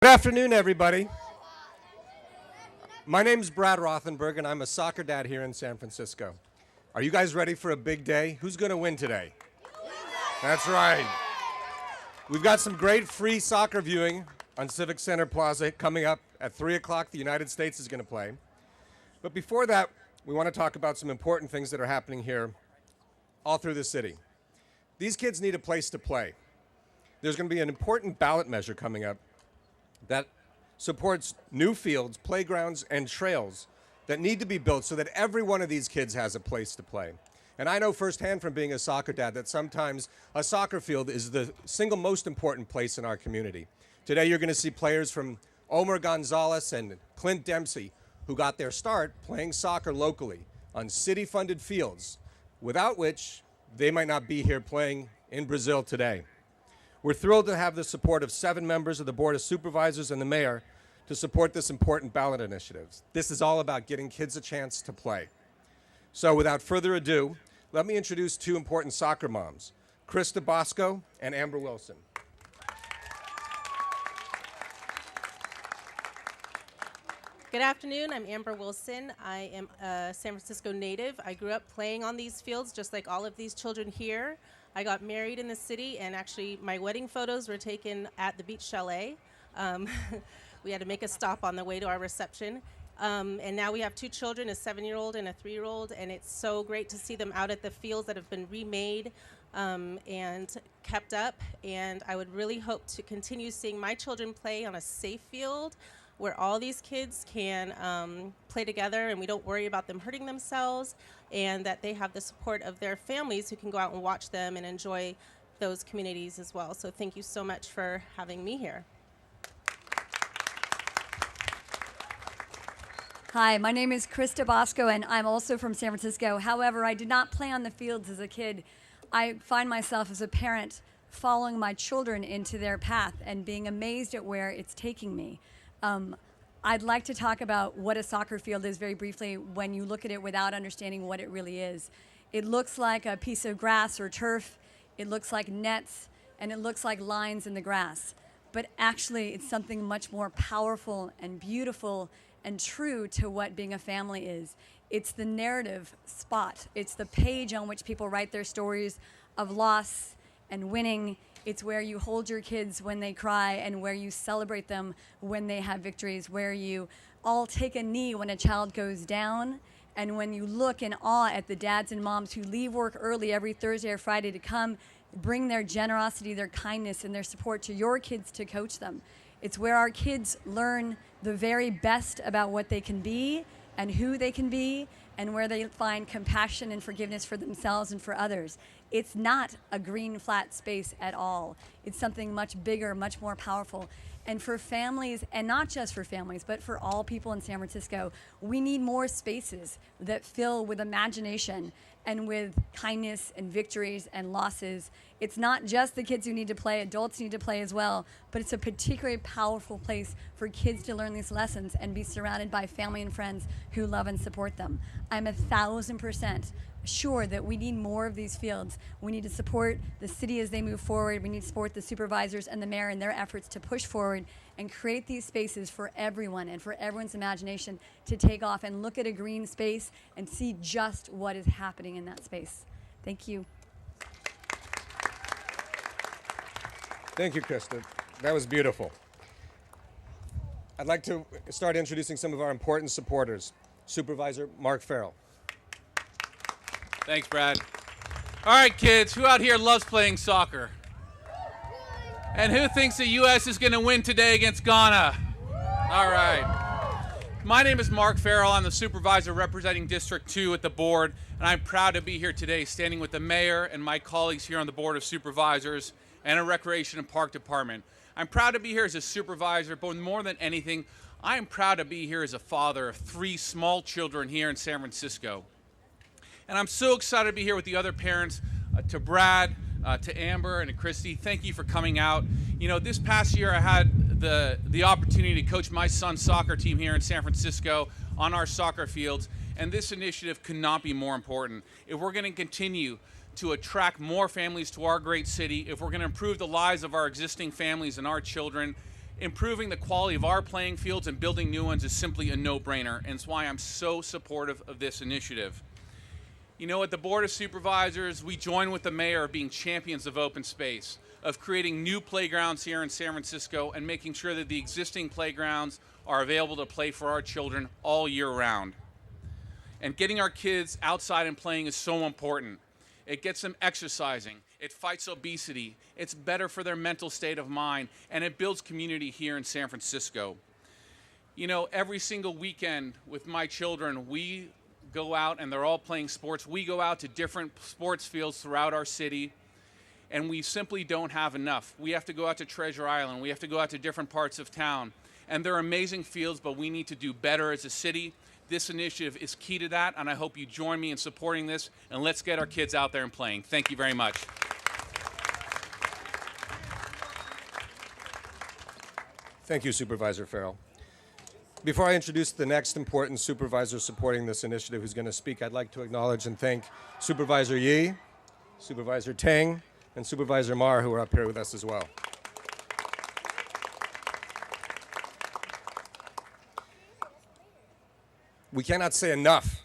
Good afternoon, everybody. My name is Brad Rothenberg, and I'm a soccer dad here in San Francisco. Are you guys ready for a big day? Who's going to win today? That's right. We've got some great free soccer viewing on Civic Center Plaza coming up at 3 o'clock. The United States is going to play. But before that, we want to talk about some important things that are happening here all through the city. These kids need a place to play. There's going to be an important ballot measure coming up that supports new fields, playgrounds, and trails that need to be built so that every one of these kids has a place to play. And I know firsthand from being a soccer dad that sometimes a soccer field is the single most important place in our community. Today you're going to see players from Omar Gonzalez and Clint Dempsey who got their start playing soccer locally on city-funded fields, without which they might not be here playing in Brazil today. We're thrilled to have the support of 7 members of the Board of Supervisors and the mayor to support this important ballot initiative. This is all about getting kids a chance to play. So without further ado, let me introduce 2 important soccer moms, Krista Bosco and Amber Wilson. Good afternoon, I'm Amber Wilson. I am a San Francisco native. I grew up playing on these fields just like all of these children here. I got married in the city, and actually my wedding photos were taken at the Beach Chalet. We had to make a stop on the way to our reception. And now we have 2 children, a 7-year-old and a 3-year-old, and it's so great to see them out at the fields that have been remade and kept up. And I would really hope to continue seeing my children play on a safe field where all these kids can play together and we don't worry about them hurting themselves, and that they have the support of their families who can go out and watch them and enjoy those communities as well. So thank you so much for having me here. Hi, my name is Krista Bosco, and I'm also from San Francisco. However, I did not play on the fields as a kid. I find myself as a parent following my children into their path and being amazed at where it's taking me. I'd like to talk about what a soccer field is very briefly when you look at it without understanding what it really is. It looks like a piece of grass or turf, it looks like nets, and it looks like lines in the grass. But actually, it's something much more powerful and beautiful and true to what being a family is. It's the narrative spot. It's the page on which people write their stories of loss and winning. It's where you hold your kids when they cry and where you celebrate them when they have victories, where you all take a knee when a child goes down, and when you look in awe at the dads and moms who leave work early every Thursday or Friday to come bring their generosity, their kindness, and their support to your kids to coach them. It's where our kids learn the very best about what they can be and who they can be, and where they find compassion and forgiveness for themselves and for others. It's not a green, flat space at all. It's something much bigger, much more powerful. And for families, and not just for families, but for all people in San Francisco, we need more spaces that fill with imagination and with kindness and victories and losses. It's not just the kids who need to play, adults need to play as well, but it's a particularly powerful place for kids to learn these lessons and be surrounded by family and friends who love and support them. I'm 1,000% sure that we need more of these fields. We need to support the city as they move forward. We need to support the supervisors and the mayor in their efforts to push forward and create these spaces for everyone and for everyone's imagination to take off and look at a green space and see just what is happening in that space. Thank you. Thank you, Krista. That was beautiful. I'd like to start introducing some of our important supporters. Supervisor Mark Farrell. Thanks, Brad. All right, kids, who out here loves playing soccer? And who thinks the U.S. is going to win today against Ghana? All right. My name is Mark Farrell. I'm the supervisor representing District 2 at the board, and I'm proud to be here today standing with the mayor and my colleagues here on the Board of Supervisors and a Recreation and Park Department. I'm proud to be here as a supervisor, but more than anything, I am proud to be here as a father of 3 small children here in San Francisco. And I'm so excited to be here with the other parents, to Brad, to Amber, and to Christy. Thank you for coming out. You know, this past year I had the opportunity to coach my son's soccer team here in San Francisco on our soccer fields, and this initiative could not be more important. If we're going to continue to attract more families to our great city, if we're going to improve the lives of our existing families and our children, Improving the quality of our playing fields and building new ones is simply a no-brainer, and it's why I'm so supportive of this initiative. You know, at the Board of Supervisors, we join with the mayor being champions of open space, of creating new playgrounds here in San Francisco and making sure that the existing playgrounds are available to play for our children all year round. And getting our kids outside and playing is so important. It gets them exercising, it fights obesity, it's better for their mental state of mind, and it builds community here in San Francisco. You know, every single weekend with my children, we go out and they're all playing sports. We go out to different sports fields throughout our city, and we simply don't have enough. We have to go out to Treasure Island, we have to go out to different parts of town, and they're amazing fields, but we need to do better as a city. This initiative is key to that, and I hope you join me in supporting this, and let's get our kids out there and playing. Thank you very much. Thank you, Supervisor Farrell. Before I introduce the next important supervisor supporting this initiative who's going to speak, I'd like to acknowledge and thank Supervisor Yi, Supervisor Tang, and Supervisor Mar, who are up here with us as well. We cannot say enough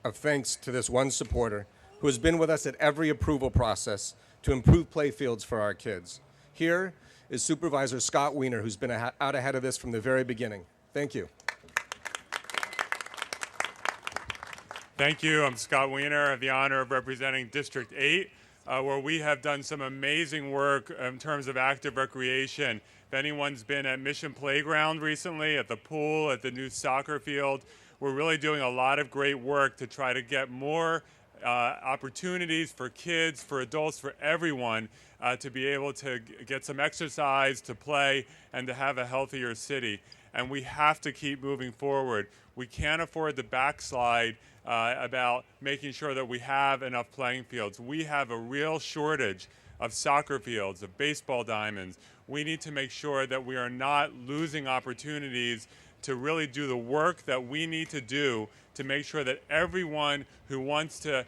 of thanks to this one supporter who has been with us at every approval process to improve play fields for our kids. Here is Supervisor Scott Wiener, who's been out ahead of this from the very beginning. Thank you. Thank you. I'm Scott Wiener. I have the honor of representing District 8, where we have done some amazing work in terms of active recreation. If anyone's been at Mission Playground recently, at the pool, at the new soccer field, we're really doing a lot of great work to try to get more opportunities for kids, for adults, for everyone to be able to get some exercise, to play, and to have a healthier city. And we have to keep moving forward. We can't afford to backslide about making sure that we have enough playing fields. We have a real shortage of soccer fields, of baseball diamonds. We need to make sure that we are not losing opportunities to really do the work that we need to do to make sure that everyone who wants to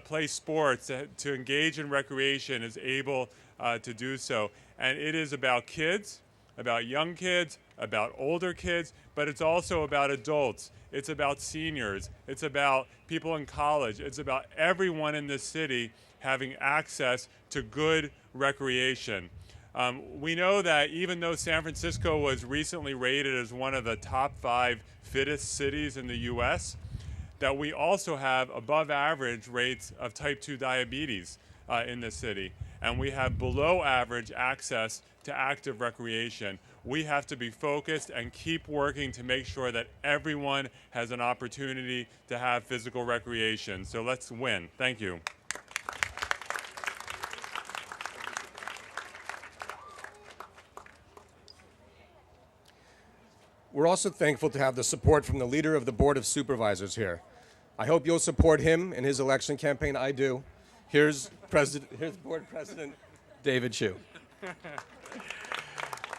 play sports, to engage in recreation, is able to do so. And it is about kids, about young kids, about older kids, but it's also about adults. It's about seniors. It's about people in college. It's about everyone in this city having access to good recreation. We know that even though San Francisco was recently rated as one of the top 5 fittest cities in the U.S., that we also have above average rates of type 2 diabetes in the city. And we have below average access to active recreation. We have to be focused and keep working to make sure that everyone has an opportunity to have physical recreation. So let's win. Thank you. We're also thankful to have the support from the leader of the Board of Supervisors here. I hope you'll support him in his election campaign. I do. Here's Board President David Chiu.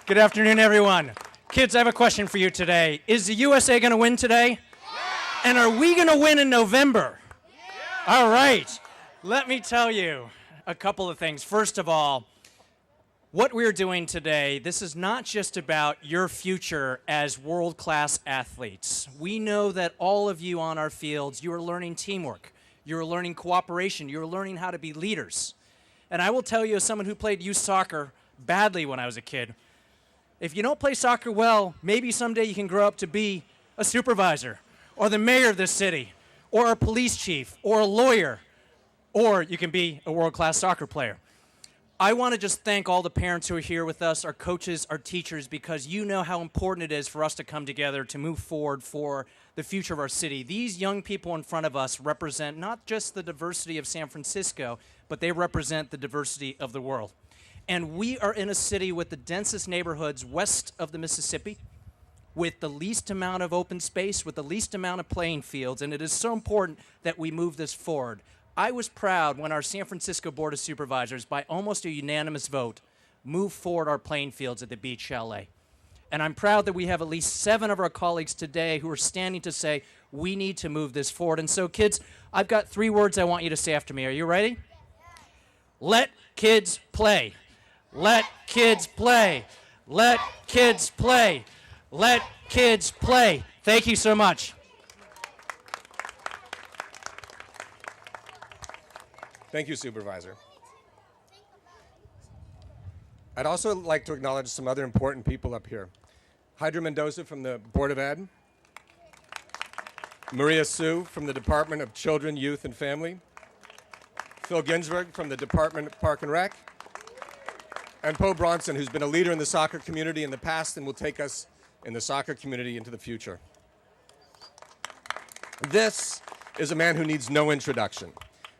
Good afternoon, everyone. Kids, I have a question for you today. Is the USA going to win today? Yeah! And are we going to win in November? Yeah! All right. Let me tell you a couple of things. First of all, what we're doing today, this is not just about your future as world-class athletes. We know that all of you on our fields, you are learning teamwork. You're learning cooperation. You're learning how to be leaders. And I will tell you, as someone who played youth soccer badly when I was a kid, if you don't play soccer well, maybe someday you can grow up to be a supervisor or the mayor of this city or a police chief or a lawyer, or you can be a world-class soccer player. I want to just thank all the parents who are here with us, our coaches, our teachers, because you know how important it is for us to come together to move forward for the future of our city. These young people in front of us represent not just the diversity of San Francisco, but they represent the diversity of the world. And we are in a city with the densest neighborhoods west of the Mississippi, with the least amount of open space, with the least amount of playing fields, and it is so important that we move this forward. I was proud when our San Francisco Board of Supervisors, by almost a unanimous vote, moved forward our playing fields at the Beach Chalet. And I'm proud that we have at least 7 of our colleagues today who are standing to say, we need to move this forward. And so, kids, I've got 3 words I want you to say after me. Are you ready? Let kids play. Let kids play. Let kids play. Let kids play. Thank you so much. Thank you, Supervisor. I'd also like to acknowledge some other important people up here. Hydra Mendoza from the Board of Ed. Maria Sue from the Department of Children, Youth, and Family. Phil Ginsberg from the Department of Park and Rec. And Poe Bronson, who's been a leader in the soccer community in the past and will take us in the soccer community into the future. This is a man who needs no introduction.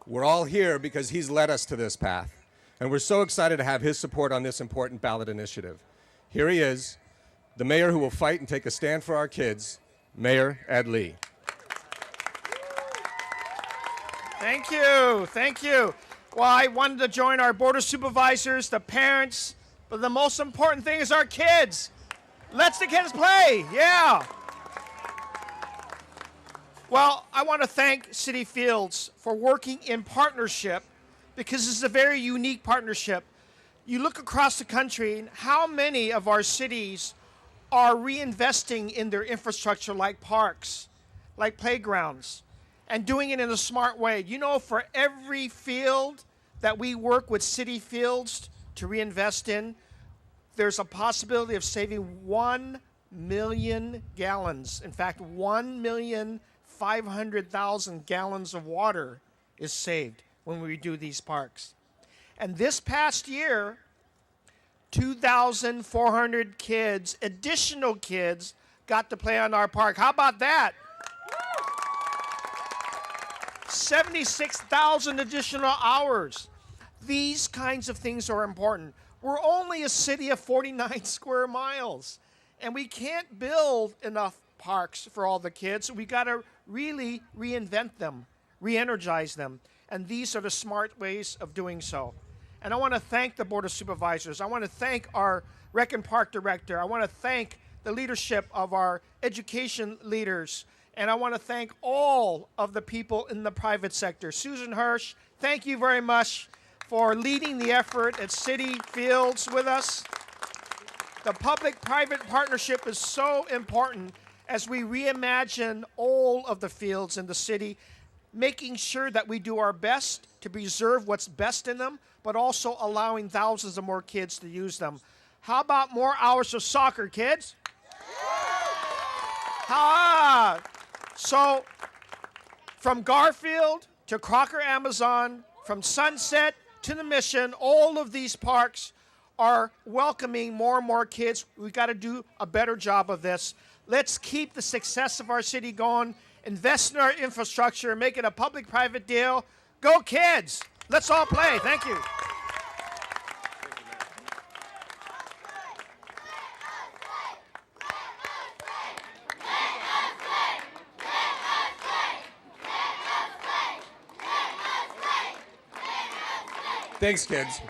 We're all here because he's led us to this path, and we're so excited to have his support on this important ballot initiative. Here he is, the mayor who will fight and take a stand for our kids, Mayor Ed Lee. Thank you. Thank you. Well, I wanted to join our Board of Supervisors, the parents, but the most important thing is our kids. Let the kids play. Yeah. Well, I want to thank City Fields for working in partnership, because this is a very unique partnership. You look across the country, and how many of our cities are reinvesting in their infrastructure, like parks, like playgrounds, and doing it in a smart way. You know, for every field that we work with City Fields to reinvest in, there's a possibility of saving 1 million gallons. In fact, 1,500,000 gallons of water is saved when we do these parks. And this past year, 2,400 kids, additional kids, got to play on our park. How about that? 76,000 additional hours. These kinds of things are important. We're only a city of 49 square miles, and we can't build enough parks for all the kids. We got to really reinvent them, re-energize them, and these are the smart ways of doing so. And I want to thank the Board of Supervisors. I want to thank our Rec and Park Director. I want to thank the leadership of our education leaders. And I want to thank all of the people in the private sector. Susan Hirsch, thank you very much for leading the effort at City Fields with us. The public-private partnership is so important as we reimagine all of the fields in the city, making sure that we do our best to preserve what's best in them, but also allowing thousands of more kids to use them. How about more hours of soccer, kids? So, from Garfield to Crocker Amazon, from Sunset to the Mission, all of these parks are welcoming more and more kids. We've got to do a better job of this. Let's keep the success of our city going, invest in our infrastructure, make it a public-private deal. Go kids! Let's all play. Thank you. Thanks, kids.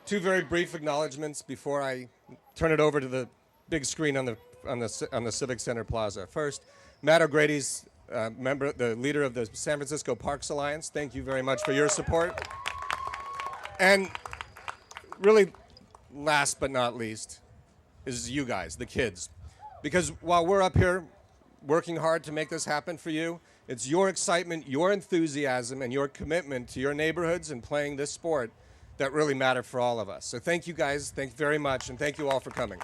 Two very brief acknowledgments before I turn it over to the big screen on the Civic Center Plaza. First, Matt O'Grady's the leader of the San Francisco Parks Alliance. Thank you very much for your support. And really, last but not least, is you guys, the kids. Because while we're up here working hard to make this happen for you, it's your excitement, your enthusiasm, and your commitment to your neighborhoods and playing this sport that really matter for all of us. So thank you guys, thank you very much, and thank you all for coming.